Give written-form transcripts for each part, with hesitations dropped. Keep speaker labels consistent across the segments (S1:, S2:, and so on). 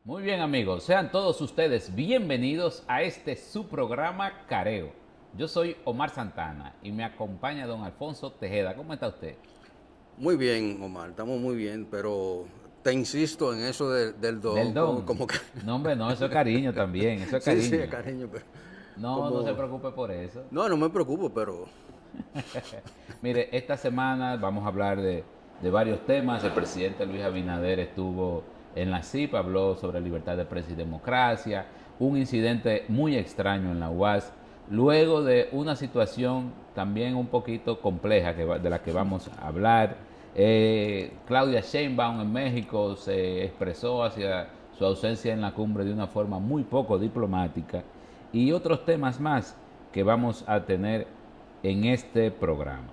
S1: Muy bien amigos, sean todos ustedes bienvenidos a este su programa Careo. Yo soy Omar Santana y me acompaña don Alfonso Tejeda. ¿Cómo está usted?
S2: Muy bien, Omar, estamos muy bien, pero te insisto en eso del
S1: Del
S2: don,
S1: don.
S2: como que...
S1: No hombre, no, eso es cariño también, eso es
S2: Sí, sí,
S1: cariño.
S2: cariño, pero
S1: No, no se
S2: como...
S1: preocupe por eso.
S2: No, no me preocupo, pero...
S1: Mire, esta semana vamos a hablar de varios temas. El presidente Luis Abinader estuvo en la CIP, habló sobre libertad de prensa y democracia, un incidente muy extraño en la UAS, luego de una situación también un poquito compleja de la que vamos a hablar. Claudia Sheinbaum en México se expresó hacia su ausencia en la cumbre de una forma muy poco diplomática y otros temas más que vamos a tener en este programa.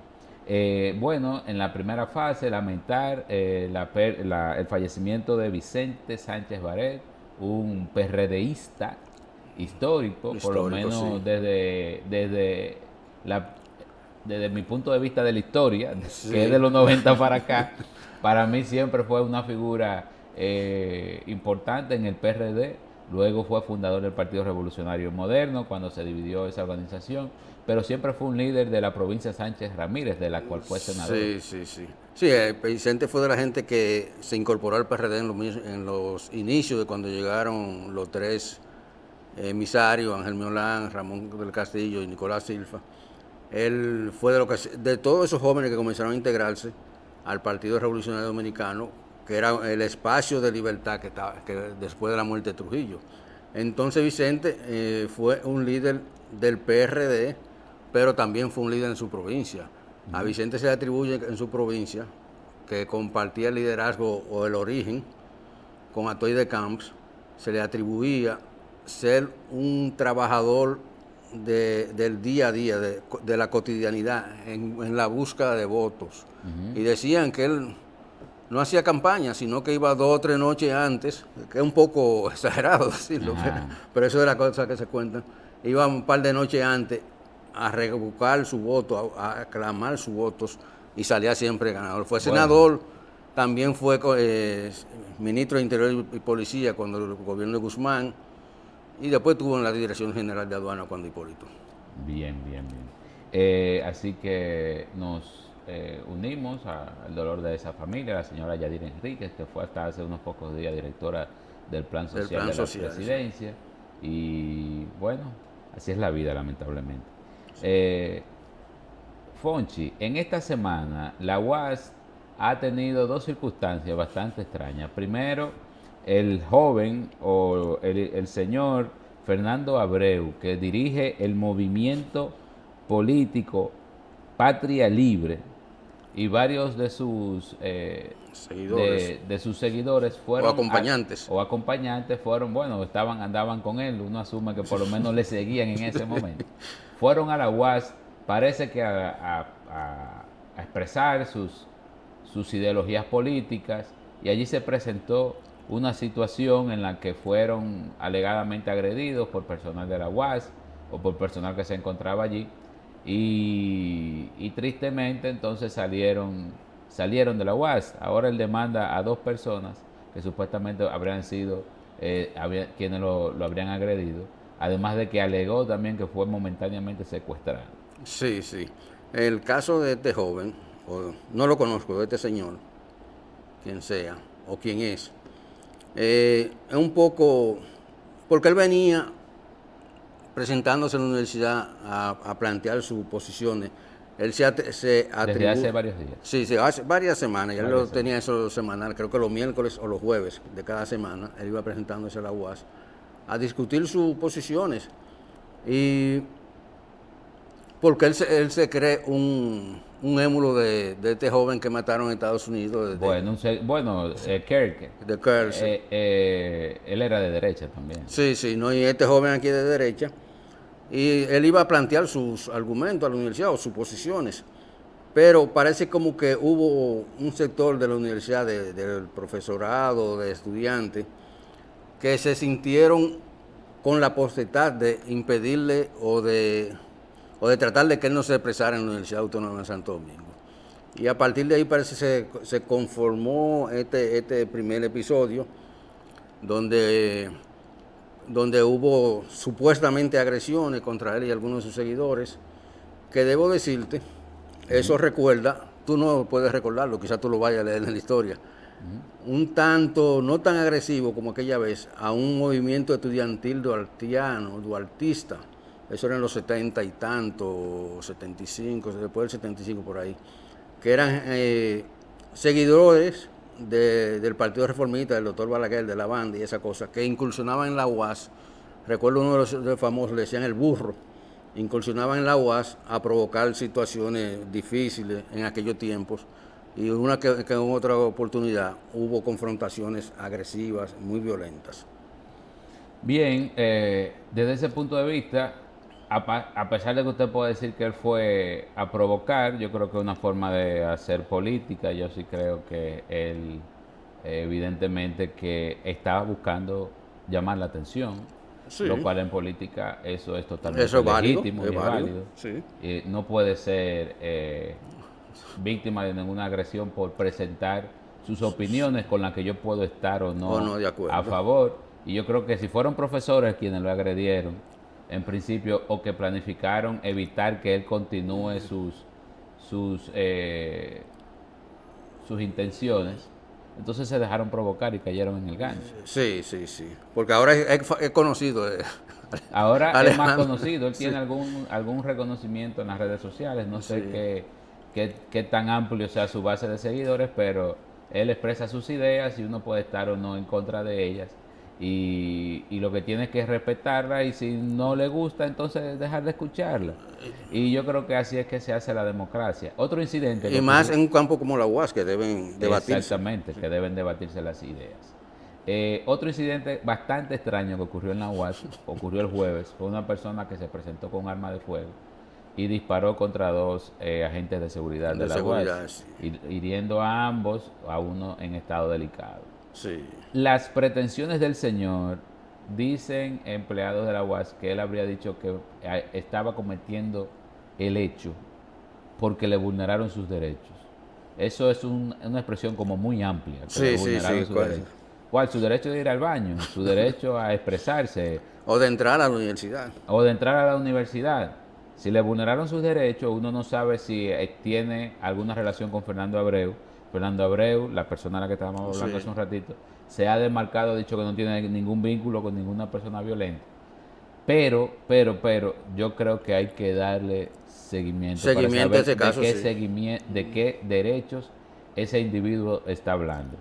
S1: Bueno, en la primera fase, lamentar el fallecimiento de Vicente Sánchez Baret, un PRDista histórico, por lo
S2: Histórico, sí.
S1: menos la, desde mi punto de vista de la historia, que es de
S2: Sí.
S1: los 90 para acá, para mí siempre fue una figura importante en el PRD. Luego fue fundador del Partido Revolucionario Moderno cuando se dividió esa organización, pero siempre fue un líder de la provincia Sánchez Ramírez, de la cual fue senador.
S2: Sí, sí, sí. Sí, Vicente fue de la gente que se incorporó al PRD en los inicios de cuando llegaron los tres emisarios, Ángel Miolán, Ramón del Castillo y Nicolás Silva. Él fue de todos esos jóvenes que comenzaron a integrarse al Partido Revolucionario Dominicano, que era el espacio de libertad que después de la muerte de Trujillo. Entonces Vicente fue un líder del PRD, pero también fue un líder en su provincia. A Vicente se le atribuye en su provincia que compartía el liderazgo o el origen con Atoy de Camps, se le atribuía ser un trabajador del día a día, de la cotidianidad, en la búsqueda de votos. Y decían que él no hacía campaña, sino que iba 2 o 3 noches antes, que es un poco exagerado decirlo,
S1: Ajá.
S2: pero eso es la cosa que se cuenta. Iba un par de noches antes a rebuscar su voto, a aclamar sus votos y salía siempre ganador. Fue
S1: Bueno,
S2: senador, también fue ministro de Interior y Policía cuando el gobierno de Guzmán y después estuvo en la Dirección General de Aduana cuando Hipólito.
S1: bien, bien, bien. Así que nos unimos al dolor de esa familia, la señora Yadira Enríquez, que fue hasta hace unos pocos días directora del Plan
S2: Del
S1: Social
S2: plan
S1: de la
S2: social, sí.
S1: Presidencia. Y bueno, así es la vida, lamentablemente. Eh, Fonchi, en esta semana la UAS ha tenido dos circunstancias bastante extrañas. Primero, el joven o el señor Fernando Abreu, que dirige el movimiento político Patria Libre, y varios
S2: Seguidores
S1: de sus seguidores
S2: o
S1: fueron
S2: acompañantes.
S1: o acompañantes fueron, bueno, andaban con él, uno asume que por lo menos le seguían en ese momento. Fueron a la UAS, parece que a expresar sus ideologías políticas, y allí se presentó una situación en la que fueron alegadamente agredidos por personal de la UAS o por personal que se encontraba allí, y tristemente entonces salieron de la UAS. Ahora él demanda a dos personas que supuestamente habrían sido quienes lo habrían agredido, además de que alegó también que fue momentáneamente secuestrado.
S2: Sí, sí. El caso de este joven, no lo conozco, de este señor, quien sea o quien es un poco, porque él venía presentándose en la universidad a plantear sus posiciones. Él se
S1: Desde hace
S2: atribuye,
S1: varios días.
S2: sí, sí, hace varias semanas, ya él lo
S1: Varias semanas.
S2: tenía eso semanal, creo que los miércoles o los jueves de cada semana, él iba presentándose a la UAS a discutir sus posiciones. Y porque él se cree un émulo de este joven que mataron en Estados Unidos,
S1: Kirk,
S2: de Kearse.
S1: él era de derecha también.
S2: Sí, sí, no, y este joven aquí de derecha. Y él iba a plantear sus argumentos a la universidad o sus posiciones. Pero parece como que hubo un sector de la universidad, del profesorado, de estudiantes, que se sintieron con la potestad de impedirle o de tratar de que él no se expresara en la Universidad Autónoma de Santo Domingo. Y a partir de ahí parece que se conformó este primer episodio donde hubo supuestamente agresiones contra él y algunos de sus seguidores, que debo decirte, eso recuerda, tú no puedes recordarlo, quizás tú lo vayas a leer en la historia, un tanto, no tan agresivo como aquella vez, a un movimiento estudiantil duartista, eso era en los 70 y tanto, 75, después del 75 por ahí, que eran seguidores del Partido Reformista, del doctor Balaguer, de la banda y esa cosa, que incursionaban en la UAS. Recuerdo uno de los famosos, le decían el burro, incursionaban en la UAS a provocar situaciones difíciles en aquellos tiempos, y una que en otra oportunidad hubo confrontaciones agresivas, muy violentas.
S1: Bien, desde ese punto de vista, a pesar de que usted puede decir que él fue a provocar, yo creo que es una forma de hacer política. Yo sí creo que él, evidentemente, que estaba buscando llamar la atención,
S2: Sí.
S1: lo cual en política eso es totalmente
S2: Eso es válido,
S1: legítimo y
S2: es
S1: es
S2: válido,
S1: válido.
S2: sí.
S1: No puede ser víctima de ninguna agresión por presentar sus opiniones con las que yo puedo estar o
S2: O no de acuerdo.
S1: a favor. Y yo creo que si fueron profesores quienes lo agredieron, en principio, o que planificaron evitar que él continúe sus, eh, sus intenciones, entonces se dejaron provocar y cayeron en el gancho.
S2: Sí, sí, sí. Porque ahora es conocido.
S1: Ahora es más
S2: Alejandro.
S1: conocido, él
S2: Sí.
S1: tiene algún reconocimiento en las redes sociales, no sé
S2: Sí.
S1: qué tan amplio sea su base de seguidores, pero él expresa sus ideas y uno puede estar o no en contra de ellas. Y lo que tiene que respetarla, y si no le gusta, entonces dejar de escucharla. Y yo creo que así es que se hace la democracia. Otro incidente que
S2: Y más
S1: ocurrió,
S2: en un campo como la UAS, que deben debatirse.
S1: exactamente, que deben debatirse las ideas. Otro incidente bastante extraño que ocurrió en la UAS, ocurrió el jueves, fue una persona que se presentó con un arma de fuego y disparó contra dos agentes de seguridad de la
S2: seguridad,
S1: UAS,
S2: sí.
S1: hiriendo a ambos, a uno en estado delicado.
S2: Sí.
S1: Las pretensiones del señor, dicen empleados de la UAS que él habría dicho que estaba cometiendo el hecho porque le vulneraron sus derechos. Eso es una expresión como muy amplia, que le
S2: Sí, sí,
S1: vulneraron
S2: sí.
S1: sus derechos. ¿Cuál? Su derecho de ir al baño, su derecho a expresarse
S2: O de entrar a la universidad.
S1: o de entrar a la universidad. Si le vulneraron sus derechos, uno no sabe si tiene alguna relación con Fernando Abreu. Fernando Abreu, la persona a la que estábamos hablando
S2: Sí.
S1: hace un ratito, se ha demarcado, ha dicho que no tiene ningún vínculo con ninguna persona violenta. Pero, yo creo que hay que darle seguimiento
S2: Seguimiento
S1: para
S2: a ese
S1: saber
S2: caso, sí.
S1: de qué derechos ese individuo está hablando.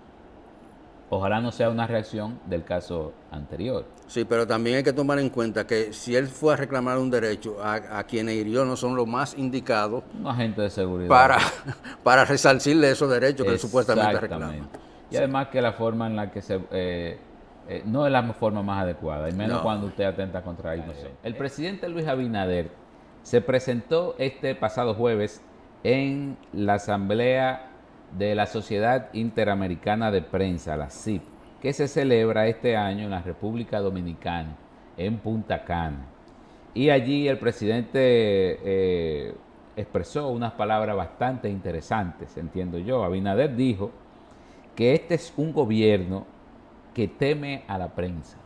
S1: Ojalá no sea una reacción del caso anterior.
S2: Sí, pero también hay que tomar en cuenta que si él fue a reclamar un derecho, a quienes hirió no son los más indicados
S1: Un agente de seguridad.
S2: para resarcirle esos derechos que él supuestamente reclama.
S1: Exactamente. Y además que la forma en la que no es la forma más adecuada, y menos
S2: No.
S1: cuando usted atenta contra la inocencia. El presidente Luis Abinader se presentó este pasado jueves en la Asamblea de la Sociedad Interamericana de Prensa, la CIP, que se celebra este año en la República Dominicana, en Punta Cana. Y allí el presidente expresó unas palabras bastante interesantes, entiendo yo. Abinader dijo que este es un gobierno que teme a la prensa,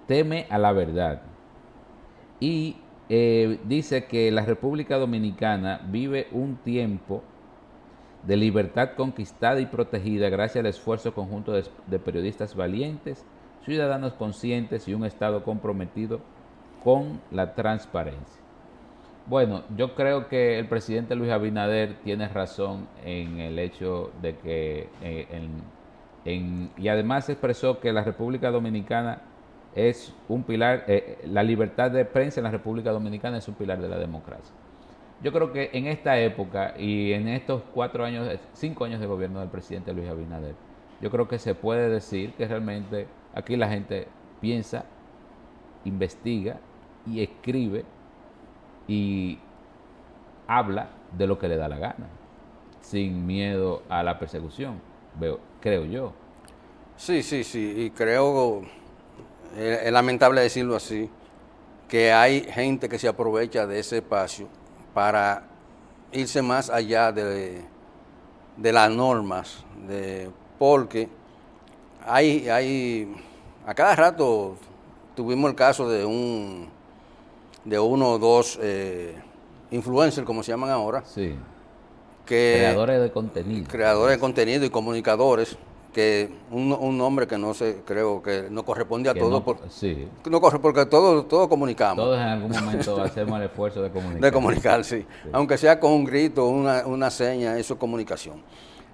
S1: teme a la verdad. Y dice que la República Dominicana vive un tiempo de libertad conquistada y protegida gracias al esfuerzo conjunto de periodistas valientes, ciudadanos conscientes y un Estado comprometido con la transparencia. Bueno, yo creo que el presidente Luis Abinader tiene razón en el hecho de que, y además expresó que la República Dominicana es un pilar, la libertad de prensa en la República Dominicana es un pilar de la democracia. Yo creo que en esta época y en estos 5 años de gobierno del presidente Luis Abinader, yo creo que se puede decir que realmente aquí la gente piensa, investiga y escribe y habla de lo que le da la gana, sin miedo a la persecución, creo yo.
S2: Sí, sí, sí. Y creo, es lamentable decirlo así, que hay gente que se aprovecha de ese espacio para irse más allá de las normas, porque a cada rato tuvimos el caso de uno o dos influencers, como se llaman ahora,
S1: Sí,
S2: que
S1: creadores
S2: de contenido y comunicadores, que un nombre que no sé, creo que no corresponde a
S1: que
S2: todo,
S1: no, sí,
S2: no corre porque todo comunicamos,
S1: todos en algún momento hacemos el esfuerzo de
S2: de
S1: comunicar.
S2: comunicar, sí,
S1: Sí.
S2: aunque sea con un grito, una seña, eso es comunicación.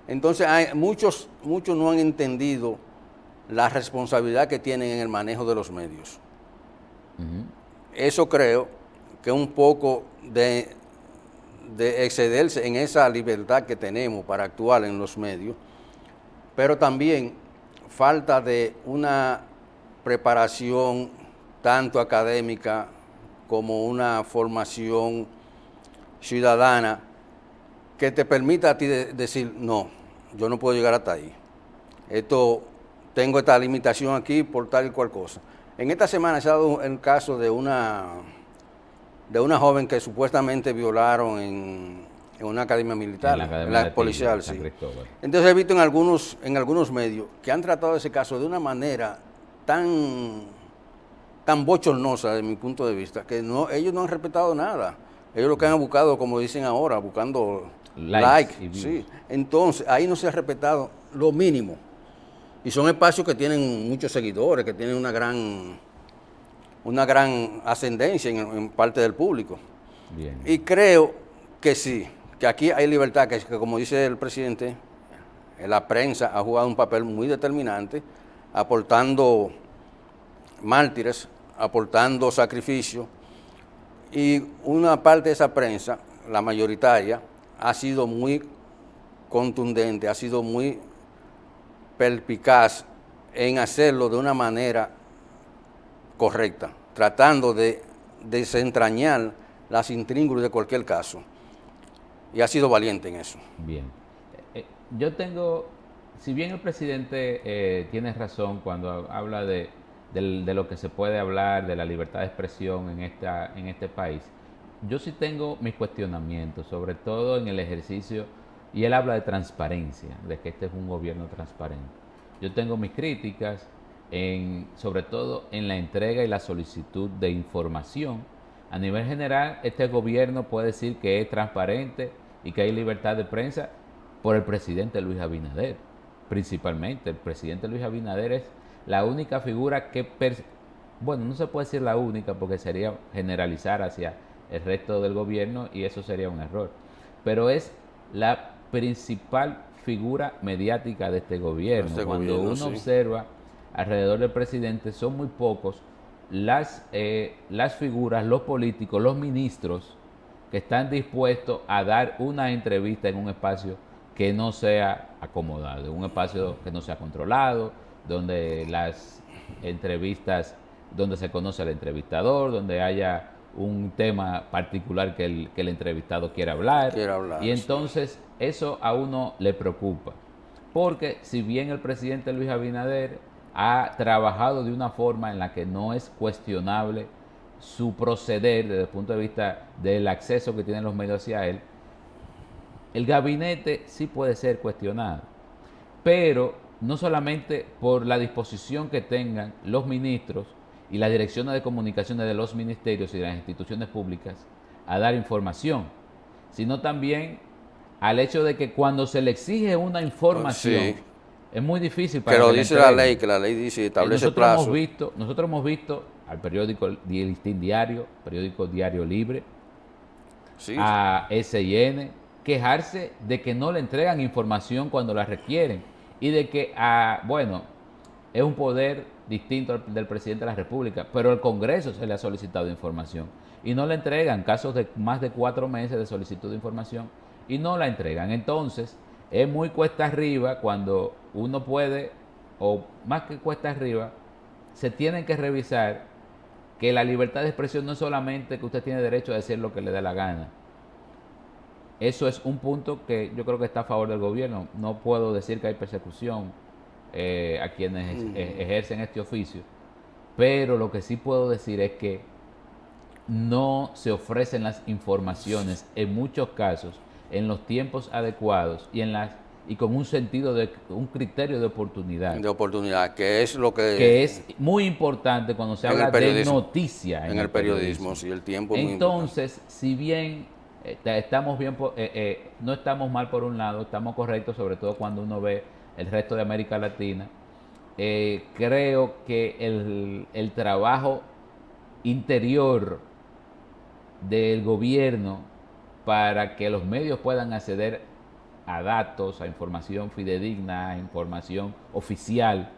S2: Entonces muchos no han entendido la responsabilidad que tienen en el manejo de los medios.
S1: Ujú.
S2: Eso creo que un poco de excederse en esa libertad que tenemos para actuar en los medios, pero también falta de una preparación tanto académica como una formación ciudadana que te permita a ti decir, no, yo no puedo llegar hasta ahí. Tengo esta limitación aquí por tal y cual cosa. En esta semana se ha dado el caso de una joven que supuestamente violaron en una academia militar,
S1: En la Academia
S2: en
S1: de
S2: la
S1: Tiro,
S2: policial,
S1: de San
S2: sí.
S1: Cristóbal.
S2: Entonces he visto en algunos medios que han tratado ese caso de una manera tan bochornosa desde mi punto de vista, que ellos no han respetado nada. Ellos lo que han buscado, como dicen ahora, buscando
S1: Likes
S2: like,
S1: y views.
S2: sí. Entonces ahí no se ha respetado lo mínimo. Y son espacios que tienen muchos seguidores, que tienen una gran ascendencia en parte del público.
S1: Bien.
S2: Y creo que sí, que aquí hay libertad, que como dice el presidente, la prensa ha jugado un papel muy determinante, aportando mártires, aportando sacrificio, y una parte de esa prensa, la mayoritaria, ha sido muy contundente, ha sido muy perspicaz en hacerlo de una manera correcta, tratando de desentrañar las intríngulis de cualquier caso. Y ha sido valiente en eso.
S1: Bien. Yo tengo, si bien el presidente tiene razón cuando habla de lo que se puede hablar, de la libertad de expresión en este país, yo sí tengo mis cuestionamientos, sobre todo en el ejercicio, y él habla de transparencia, de que este es un gobierno transparente. Yo tengo mis críticas, sobre todo en la entrega y la solicitud de información. A nivel general, este gobierno puede decir que es transparente y que hay libertad de prensa por el presidente Luis Abinader, principalmente. El presidente Luis Abinader es la única figura que, bueno, no se puede decir la única porque sería generalizar hacia el resto del gobierno y eso sería un error, pero es la principal figura mediática de este gobierno. Cuando uno
S2: sí.
S1: observa alrededor del presidente, son muy pocos las figuras, los políticos, los ministros que están dispuestos a dar una entrevista en un espacio que no sea acomodado, un espacio que no sea controlado, donde las entrevistas, donde se conoce al entrevistador, donde haya un tema particular que el entrevistado quiera hablar. Y entonces eso a uno le preocupa, porque si bien el presidente Luis Abinader ha trabajado de una forma en la que no es cuestionable su proceder desde el punto de vista del acceso que tienen los medios hacia él, el gabinete sí puede ser cuestionado, pero no solamente por la disposición que tengan los ministros y las direcciones de comunicaciones de los ministerios y de las instituciones públicas a dar información, sino también al hecho de que cuando se le exige una información, sí, es muy difícil para
S2: que lo dice la ley, que la ley dice, establece plazo.
S1: Nosotros hemos visto al periódico El Listín Diario, periódico Diario Libre, sí, a SIN, quejarse de que no le entregan información cuando la requieren y de que, bueno, es un poder distinto al del presidente de la República, pero al Congreso se le ha solicitado información y no le entregan, casos de más de 4 meses de solicitud de información y no la entregan. Entonces, es muy cuesta arriba cuando uno puede, o más que cuesta arriba, se tienen que revisar que la libertad de expresión no es solamente que usted tiene derecho a decir lo que le dé la gana. Eso es un punto que yo creo que está a favor del gobierno. No puedo decir que hay persecución a quienes ejercen este oficio, pero lo que sí puedo decir es que no se ofrecen las informaciones en muchos casos en los tiempos adecuados y en las y con un sentido de un criterio de oportunidad,
S2: que es lo
S1: que es muy importante cuando se habla de noticia
S2: en el periodismo. Sí, el tiempo es muy importante.
S1: Entonces, si bien estamos bien, no estamos mal por un lado, estamos correctos, sobre todo cuando uno ve el resto de América Latina, creo que el trabajo interior del gobierno para que los medios puedan acceder a datos, a información fidedigna, a información oficial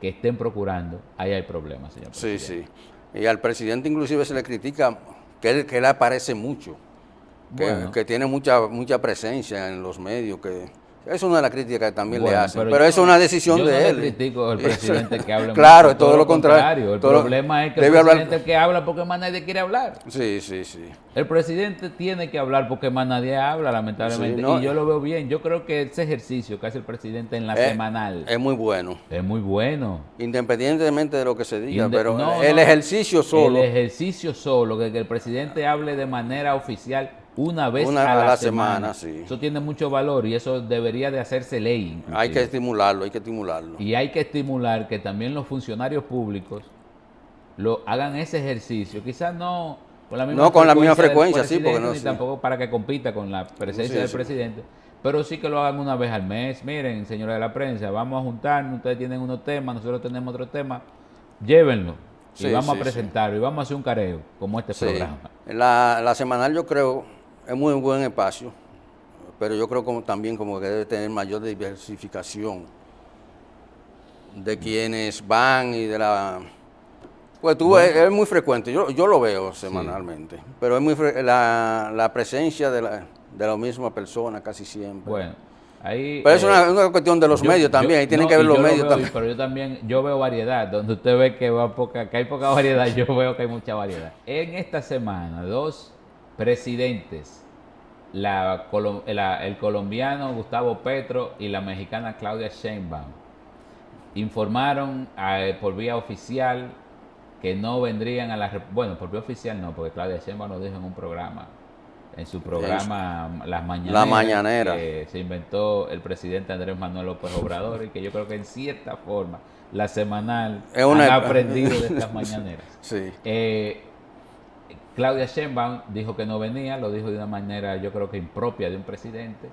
S1: que estén procurando, ahí hay problemas, señor presidente.
S2: Sí, sí. Y al presidente inclusive se le critica que él aparece mucho, que tiene mucha presencia en los medios, es una de las críticas que también le hacen, pero es una decisión de él.
S1: Yo no critico al presidente que habla
S2: claro, mucho, todo lo contrario.
S1: El problema es que el presidente que habla porque más nadie quiere hablar.
S2: Sí, sí, sí.
S1: El presidente tiene que hablar porque más nadie habla, lamentablemente. Sí, no, y yo lo veo bien. Yo creo que ese ejercicio que hace el presidente en la semanal
S2: es muy bueno.
S1: Es muy bueno.
S2: Independientemente de lo que se diga, pero el ejercicio solo.
S1: El ejercicio solo, que el presidente hable de manera oficial una vez a la semana.
S2: Sí.
S1: Eso tiene mucho valor y eso debería de hacerse ley.
S2: Inclusive. Hay que estimularlo.
S1: Y hay que estimular que también los funcionarios públicos hagan ese ejercicio. Quizás no con la misma frecuencia, sí, porque no, ni tampoco para que compita con la presencia del presidente, pero sí que lo hagan una vez al mes. Miren, señores de la prensa, vamos a juntarnos, ustedes tienen unos temas, nosotros tenemos otro tema, llévenlo y vamos a presentarlo y vamos a hacer un careo como este programa.
S2: La semanal yo creo es muy buen espacio, pero yo creo también que debe tener mayor diversificación de quienes van y de la... Pues es muy frecuente, yo lo veo semanalmente, pero es muy la presencia de la misma persona casi siempre.
S1: Bueno, ahí...
S2: Pero es una cuestión de los medios también, ahí tienen que ver los medios también.
S1: Pero yo veo variedad, donde usted ve que hay poca variedad, yo veo que hay mucha variedad. En esta semana, 2 presidentes, el colombiano Gustavo Petro y la mexicana Claudia Sheinbaum, informaron por vía oficial que no vendrían a por vía oficial no, porque Claudia Sheinbaum lo dijo en un programa, en su programa Las Mañaneras, que se inventó el presidente Andrés Manuel López Obrador, y que yo creo que en cierta forma la semanal han aprendido de estas mañaneras.
S2: Sí.
S1: Claudia Sheinbaum dijo que no venía, lo dijo de una manera yo creo que impropia de un presidente,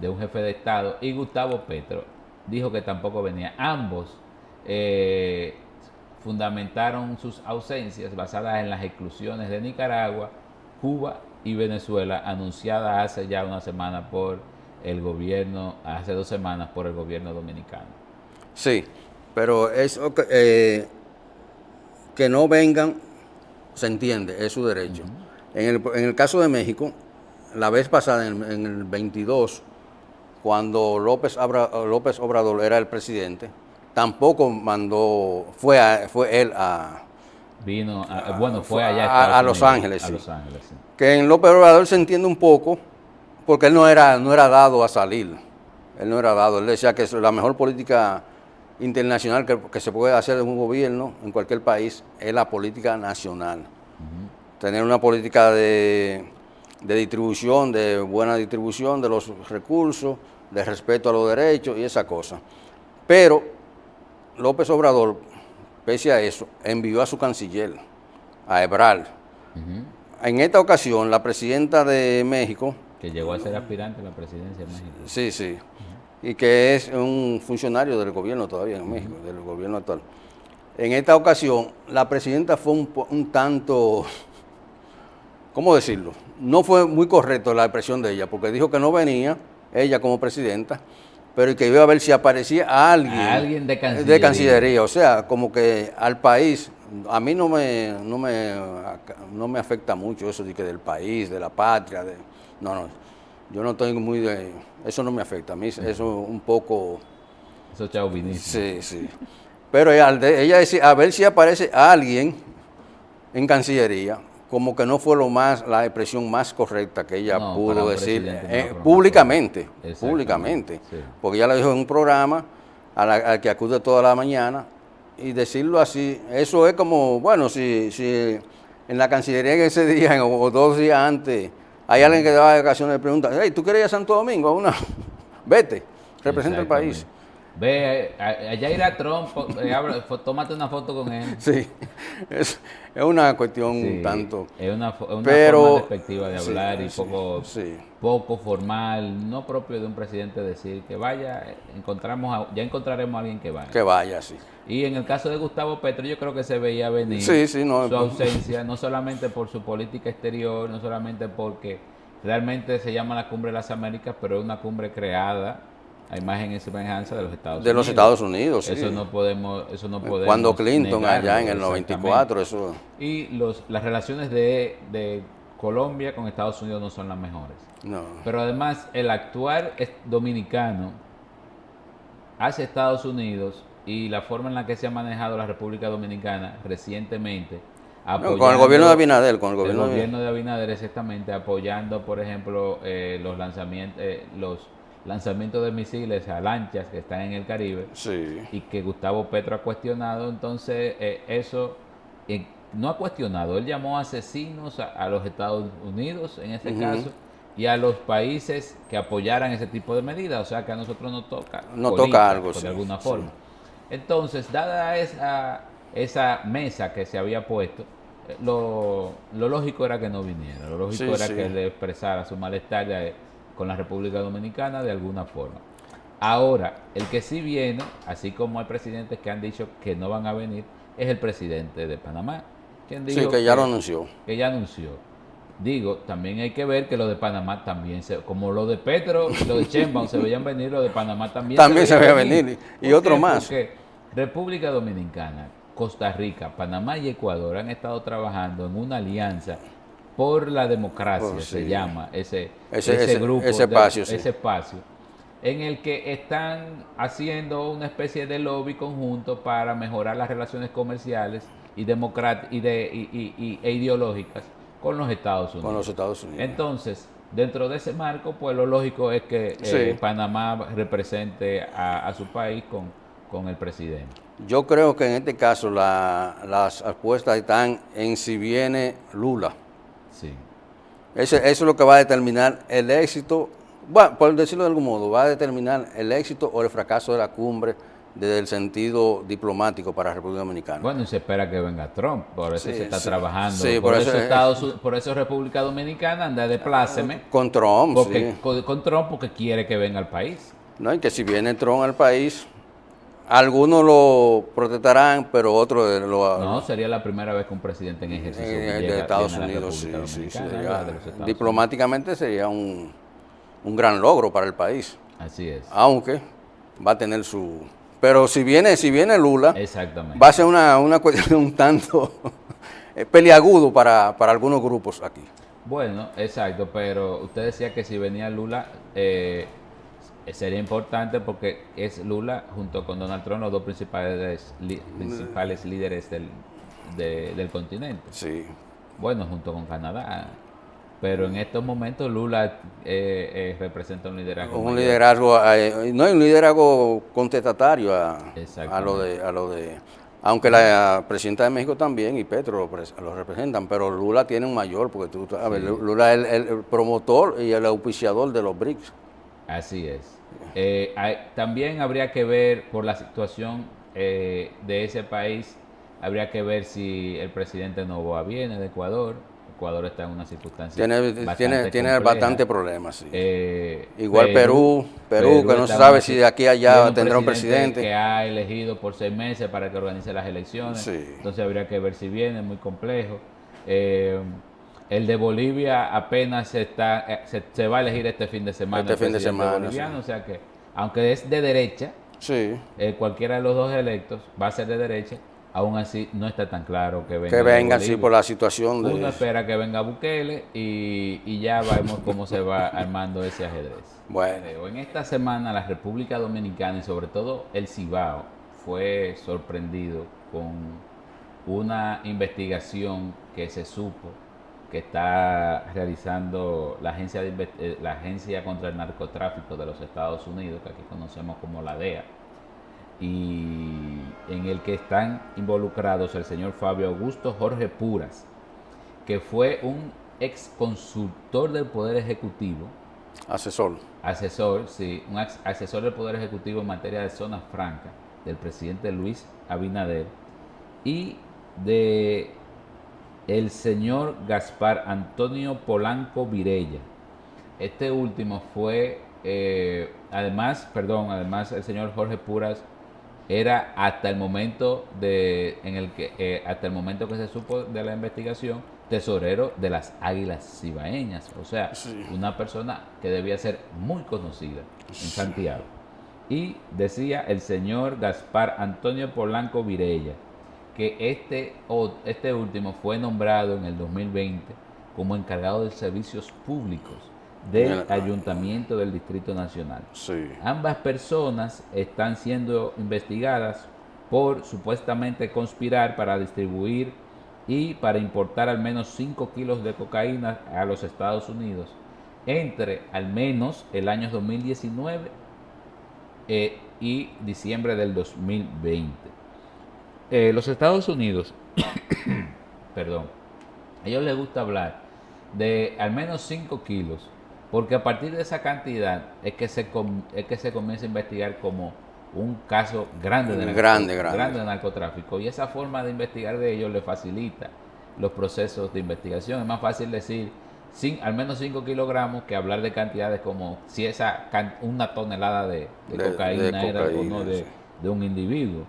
S1: de un jefe de Estado, y Gustavo Petro dijo que tampoco venía. Ambos fundamentaron sus ausencias basadas en las exclusiones de Nicaragua, Cuba y Venezuela, anunciadas hace ya una semana por el gobierno, hace 2 semanas por el gobierno dominicano.
S2: Sí, pero eso que no vengan, se entiende, es su derecho. En el caso de México, la vez pasada, en el 22, cuando López Obrador era el presidente, tampoco fue él
S1: fue allá
S2: a Los Ángeles.
S1: Sí. Sí.
S2: Que en López Obrador se entiende un poco, porque él no era dado a salir. Él no era dado. Él decía que la mejor política internacional que se puede hacer en un gobierno, en cualquier país, es la política nacional. Tener una política de distribución, de buena distribución de los recursos, de respeto a los derechos y esa cosa. Pero López Obrador, pese a eso, envió a su canciller, a Ebrard. En esta ocasión, la presidenta de México...
S1: Que llegó a ser aspirante a la presidencia de México.
S2: Sí, sí. Y que es un funcionario del gobierno todavía en México, del gobierno actual. En esta ocasión, la presidenta fue un tanto, ¿cómo decirlo? No fue muy correcto la expresión de ella, porque dijo que no venía, ella como presidenta, pero que iba a ver si aparecía alguien de Cancillería. O sea, como que al país, a mí no me afecta mucho eso de que del país, de la patria, no. Yo no estoy muy de... Eso no me afecta a mí, eso un poco...
S1: Eso chauvinismo.
S2: Sí. Pero ella decía, a ver si aparece alguien en Cancillería, como que no fue la expresión más correcta que ella pudo decir públicamente. Sí. Porque ella lo dijo en un programa al que acude toda la mañana, y decirlo así, eso es como, bueno, si en la Cancillería en ese día o 2 días antes... Hay alguien que daba vacaciones y pregunta, hey, ¿tú quieres ir a Santo Domingo? Vete. representa el país.
S1: Ve, allá irá Trump, tómate una foto con él.
S2: Sí, es una cuestión
S1: Sí,
S2: un tanto.
S1: es una
S2: Pero,
S1: forma despectiva de hablar y
S2: sí, sí.
S1: poco formal, no propio de un presidente decir que vaya, ya encontraremos a alguien que vaya.
S2: Que vaya, sí.
S1: Y en el caso de Gustavo Petro, yo creo que se veía venir
S2: Sí, no.
S1: su ausencia, no solamente por su política exterior, no solamente porque realmente se llama la Cumbre de las Américas, pero es una cumbre creada a imagen y semejanza de los Estados Unidos.
S2: De los Estados Unidos, sí.
S1: Eso no podemos
S2: Cuando Clinton
S1: negarlo,
S2: allá en el 94, eso.
S1: Y las relaciones de Colombia con Estados Unidos no son las mejores.
S2: No.
S1: Pero además el actuar dominicano hacia Estados Unidos y la forma en la que se ha manejado la República Dominicana recientemente,
S2: No, con el gobierno de Abinader,
S1: de Abinader exactamente, apoyando, por ejemplo, los lanzamientos de misiles a lanchas que están en el Caribe,
S2: sí.
S1: y que Gustavo Petro ha cuestionado. Entonces eso no ha cuestionado, él llamó asesinos a los Estados Unidos en este caso, y a los países que apoyaran ese tipo de medidas, o sea que a nosotros nos toca
S2: algo,
S1: de alguna forma. Entonces, dada esa mesa que se había puesto, lo lógico era que no viniera, lo lógico era que le expresara su malestar con la República Dominicana de alguna forma. Ahora, el que sí viene, así como hay presidentes que han dicho que no van a venir, es el presidente de Panamá, quien dijo
S2: que ya lo anunció.
S1: Que ya anunció. Digo, también hay que ver que lo de Panamá también, como lo de Petro y lo de Sheinbaum se veían venir, lo de Panamá también
S2: se veía venir. Y otro más.
S1: Porque República Dominicana, Costa Rica, Panamá y Ecuador han estado trabajando en una alianza por la democracia, se llama ese grupo,
S2: ese espacio,
S1: ese espacio, en el que están haciendo una especie de lobby conjunto para mejorar las relaciones comerciales y ideológicas con los Estados Unidos. Entonces, dentro de ese marco, pues lo lógico es que Panamá represente a su país con el presidente.
S2: Yo creo que en este caso las apuestas están en si viene Lula.
S1: Sí.
S2: Eso es lo que va a determinar el éxito, bueno, por decirlo de algún modo, va a determinar el éxito o el fracaso de la cumbre desde el sentido diplomático para la República Dominicana.
S1: Bueno, y se espera que venga Trump, por eso se está trabajando.
S2: Sí,
S1: por eso República Dominicana anda de pláceme.
S2: Con Trump,
S1: con Trump porque quiere que venga al país.
S2: No, y que si viene Trump al país, algunos lo protestarán, pero otros
S1: No, sería la primera vez que un presidente en ejercicio
S2: de Estados Unidos, diplomáticamente sería un gran logro para el país.
S1: Así es.
S2: Aunque va a tener su... Pero si viene Lula,
S1: exactamente,
S2: va a ser una cuestión un tanto peliagudo para algunos grupos aquí.
S1: Bueno, exacto, pero usted decía que si venía Lula... sería importante porque es Lula junto con Donald Trump los dos principales líderes del continente.
S2: Sí.
S1: Bueno, junto con Canadá. Pero en estos momentos Lula representa un liderazgo.
S2: Un liderazgo, no hay un liderazgo contestatario a lo de. Aunque la presidenta de México también y Petro lo representan, pero Lula tiene un mayor, porque tú sabes, Lula es el promotor y el auspiciador de los BRICS.
S1: Así es. También habría que ver por la situación de ese país, habría que ver si el presidente Noboa viene de Ecuador. Ecuador está en una circunstancia
S2: tiene bastante problemas. Sí.
S1: Igual
S2: Perú que no se sabe si de aquí a allá tendrá un presidente
S1: que ha elegido por 6 meses para que organice las elecciones.
S2: Sí.
S1: Entonces habría que ver si viene, muy complejo. El de Bolivia apenas se va a elegir este fin de semana. Boliviano, o sea que, aunque es de derecha, cualquiera de los dos electos va a ser de derecha, aún así no está tan claro que venga.
S2: Que venga, sí, por la situación.
S1: Uno espera que venga Bukele y ya vemos cómo se va armando ese ajedrez.
S2: Bueno.
S1: En esta semana la República Dominicana y sobre todo el Cibao fue sorprendido con una investigación que se supo que está realizando la agencia contra el narcotráfico de los Estados Unidos, que aquí conocemos como la DEA, y en el que están involucrados el señor Fabio Augusto Jorge Puras, que fue un ex consultor del Poder Ejecutivo asesor, sí, un asesor del Poder Ejecutivo en materia de zona franca del presidente Luis Abinader y de el señor Gaspar Antonio Polanco Virella. Este último fue, además el señor Jorge Puras era hasta el momento hasta el momento que se supo de la investigación, tesorero de las Águilas Cibaeñas, o sea,
S2: Sí.
S1: una persona que debía ser muy conocida en Santiago. Y decía el señor Gaspar Antonio Polanco Virella que este último fue nombrado en el 2020 como encargado de servicios públicos del Ayuntamiento del Distrito Nacional.
S2: Sí.
S1: Ambas personas están siendo investigadas por supuestamente conspirar para distribuir y para importar al menos 5 kilos de cocaína a los Estados Unidos entre al menos el año 2019 y diciembre del 2020. Los Estados Unidos, perdón, a ellos les gusta hablar de al menos 5 kilos, porque a partir de esa cantidad es que se comienza a investigar como un caso grande de narcotráfico. Y esa forma de investigar de ellos le facilita los procesos de investigación. Es más fácil decir al menos 5 kilogramos que hablar de cantidades como si una tonelada de cocaína era o no de un individuo.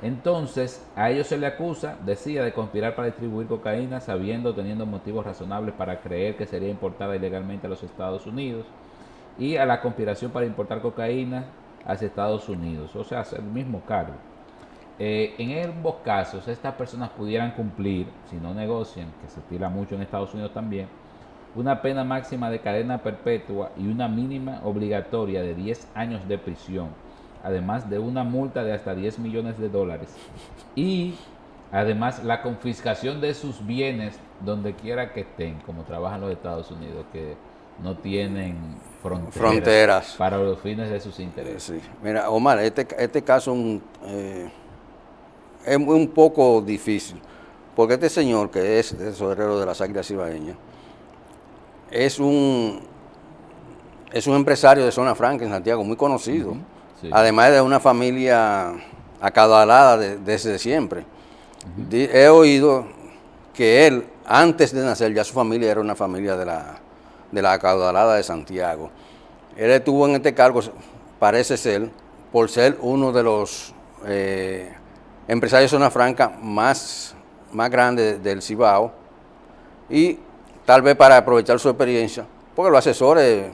S1: Entonces, a ellos se le acusa, decía, de conspirar para distribuir cocaína, teniendo motivos razonables para creer que sería importada ilegalmente a los Estados Unidos, y a la conspiración para importar cocaína hacia Estados Unidos, o sea, el mismo cargo. En ambos casos, estas personas pudieran cumplir, si no negocian, que se estila mucho en Estados Unidos también, una pena máxima de cadena perpetua y una mínima obligatoria de 10 años de prisión, además de una multa de hasta $10 millones y además la confiscación de sus bienes donde quiera que estén, como trabajan los Estados Unidos, que no tienen fronteras para los fines de sus intereses.
S2: Sí. Mira, Omar, este caso es un poco difícil, porque este señor que es tesorero de las Águilas Cibaeñas es un empresario de zona franca en Santiago, muy conocido.
S1: Uh-huh. Sí.
S2: Además de una familia acaudalada desde siempre. Uh-huh. He oído que él, antes de nacer, ya su familia era una familia de la acaudalada de Santiago. Él estuvo en este cargo, parece ser, por ser uno de los empresarios de zona franca más grandes del Cibao, y tal vez para aprovechar su experiencia, porque los asesores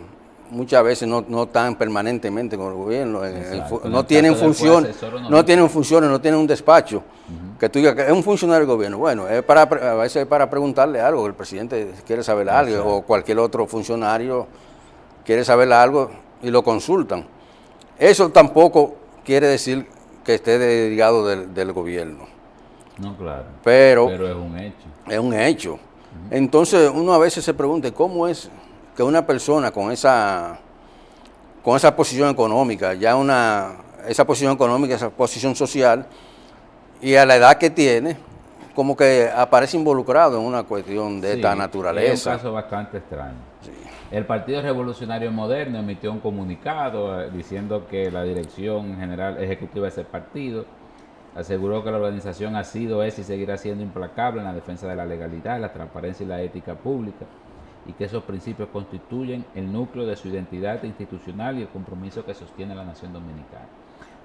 S2: muchas veces no están permanentemente con el gobierno, no tienen funciones, no tienen un despacho. Uh-huh. Que tú digas que es un funcionario del gobierno. Bueno, a veces es para preguntarle algo, el presidente quiere saber algo, o cualquier otro funcionario quiere saber algo y lo consultan. Eso tampoco quiere decir que esté desligado del gobierno.
S1: No, claro.
S2: Pero
S1: es un hecho.
S2: Es un hecho. Uh-huh. Entonces uno a veces se pregunta, ¿cómo es que una persona con esa posición económica, esa posición económica, esa posición social, y a la edad que tiene, como que aparece involucrado en una cuestión de esta naturaleza?
S1: Es un caso bastante extraño. Sí. El Partido Revolucionario Moderno emitió un comunicado diciendo que la dirección general ejecutiva de ese partido aseguró que la organización ha sido, es y seguirá siendo implacable en la defensa de la legalidad, la transparencia y la ética pública, y que esos principios constituyen el núcleo de su identidad institucional y el compromiso que sostiene la nación dominicana.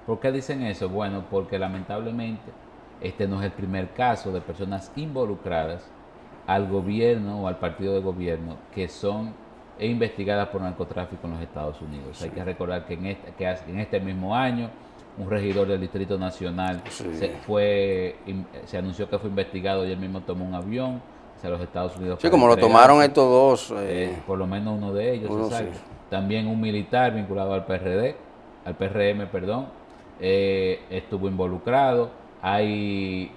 S1: ¿Por qué dicen eso? Bueno, porque lamentablemente este no es el primer caso de personas involucradas al gobierno o al partido de gobierno que son investigadas por narcotráfico en los Estados Unidos. Sí. Hay que recordar que en este mismo año un regidor del Distrito Nacional se anunció que fue investigado y él mismo tomó un avión hacia los Estados Unidos.
S2: Sí, como lo tomaron estos dos.
S1: Por lo menos uno de ellos. Sí. También un militar vinculado al PRM, estuvo involucrado. Hay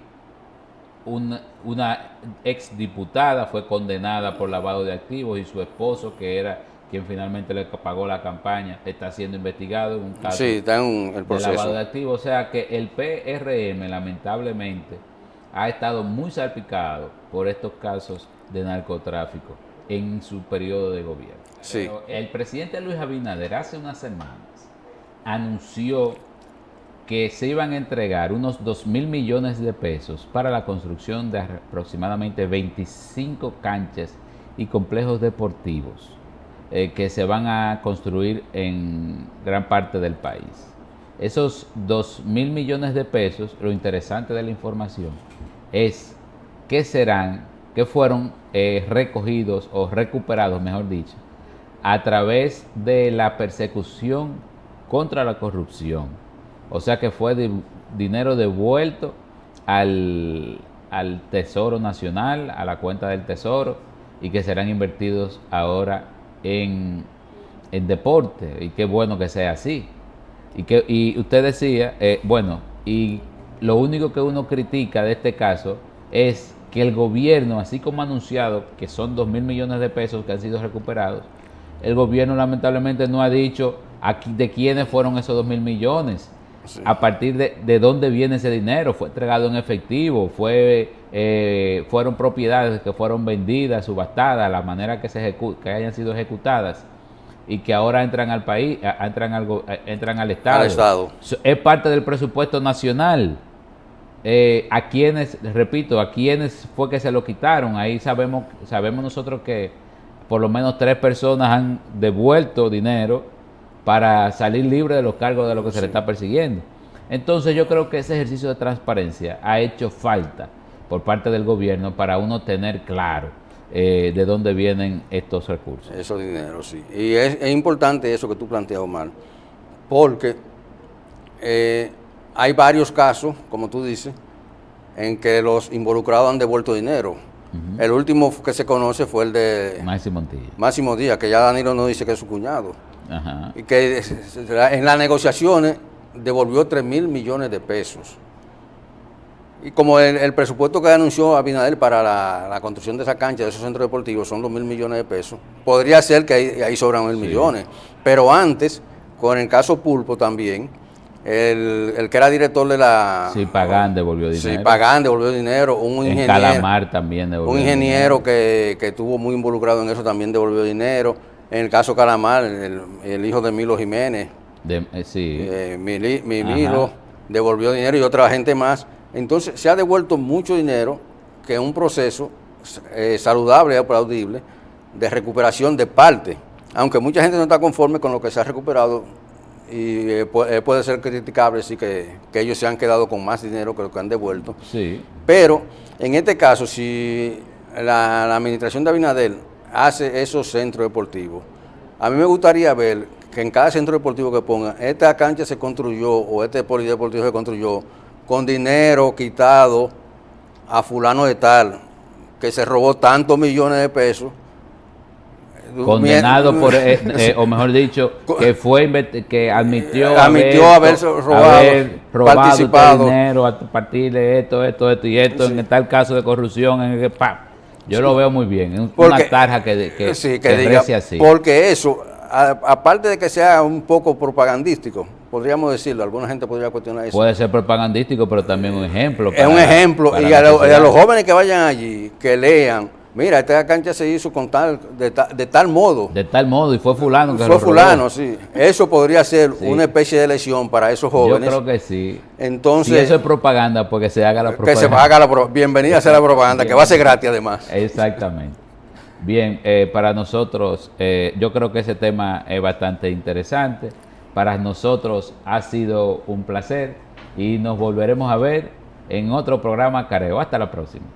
S1: una exdiputada fue condenada por lavado de activos, y su esposo, que era quien finalmente le pagó la campaña, está siendo investigado en un caso
S2: está en el proceso
S1: de lavado de activos. O sea que el PRM lamentablemente ha estado muy salpicado por estos casos de narcotráfico en su periodo de gobierno.
S2: Sí.
S1: Pero el presidente Luis Abinader hace unas semanas anunció que se iban a entregar unos 2.000 millones de pesos para la construcción de aproximadamente 25 canchas y complejos deportivos que se van a construir en gran parte del país. Esos 2.000 millones de pesos, lo interesante de la información es que fueron recogidos o recuperados, mejor dicho, a través de la persecución contra la corrupción. O sea que fue dinero devuelto al Tesoro Nacional, a la cuenta del Tesoro, y que serán invertidos ahora en deporte. Y qué bueno que sea así. Y usted decía, y lo único que uno critica de este caso es que el gobierno, así como ha anunciado que son 2.000 millones de pesos que han sido recuperados, el gobierno lamentablemente no ha dicho de quiénes fueron esos 2.000 millones. Sí. A partir de dónde viene ese dinero, fue entregado en efectivo, fueron propiedades que fueron vendidas, subastadas, la manera que hayan sido ejecutadas y que ahora entran al país, entran al Estado. Es parte del presupuesto nacional. A quienes fue que se lo quitaron. Ahí sabemos nosotros que por lo menos 3 personas han devuelto dinero para salir libre de los cargos de lo que se le está persiguiendo. Entonces yo creo que ese ejercicio de transparencia ha hecho falta por parte del gobierno para uno tener claro de dónde vienen estos recursos.
S2: Esos dineros, sí. Y es importante eso que tú planteas, Omar, porque hay varios casos, como tú dices, en que los involucrados han devuelto dinero. Uh-huh. El último que se conoce fue el de Máximo Díaz, que ya Danilo no dice que es su cuñado. Ajá. Y que en las negociaciones devolvió 3.000 millones de pesos. Y como el presupuesto que anunció Abinader para la construcción de esa cancha, de esos centros deportivos, son 2.000 millones de pesos, podría ser que ahí sobran 1.000 millones. Pero antes, con el caso Pulpo también, el que era director de la...
S1: Sí, Pagán devolvió dinero.
S2: Sí, Pagán devolvió dinero. Un ingeniero,
S1: Calamar también devolvió dinero.
S2: Un ingeniero que estuvo muy involucrado en eso también devolvió dinero. En el caso Calamar, el hijo de Milo Jiménez, Milo, devolvió dinero y otra gente más. Entonces se ha devuelto mucho dinero, que es un proceso saludable y aplaudible de recuperación de parte. Aunque mucha gente no está conforme con lo que se ha recuperado y puede ser criticable, sí, que ellos se han quedado con más dinero que lo que han devuelto.
S1: Sí.
S2: Pero en este caso, si la administración de Abinader hace esos centros deportivos, a mí me gustaría ver que en cada centro deportivo que pongan, esta cancha se construyó o este polideportivo se construyó con dinero quitado a fulano de tal, que se robó tantos millones de pesos.
S1: Condenado por, o mejor dicho, que admitió
S2: haber robado
S1: participado dinero a partir de esto y esto, sí. En tal caso de corrupción, yo lo veo muy bien, es una tarja que diga así.
S2: Porque eso, aparte de que sea un poco propagandístico, podríamos decirlo, alguna gente podría cuestionar eso.
S1: Puede ser propagandístico, pero también un ejemplo.
S2: Es un ejemplo, y a los jóvenes que vayan allí, que lean, mira, esta cancha se hizo de tal modo.
S1: De tal modo, y fue fulano que
S2: fue fulano, sí. Eso podría ser una especie de lección para esos jóvenes.
S1: Yo creo que sí.
S2: Entonces,
S1: si eso es propaganda, pues que se haga la propaganda.
S2: Que se haga bienvenida a la propaganda, que va a ser gratis además.
S1: Exactamente. Bien, para nosotros, yo creo que ese tema es bastante interesante. Para nosotros ha sido un placer y nos volveremos a ver en otro programa Careo. Hasta la próxima.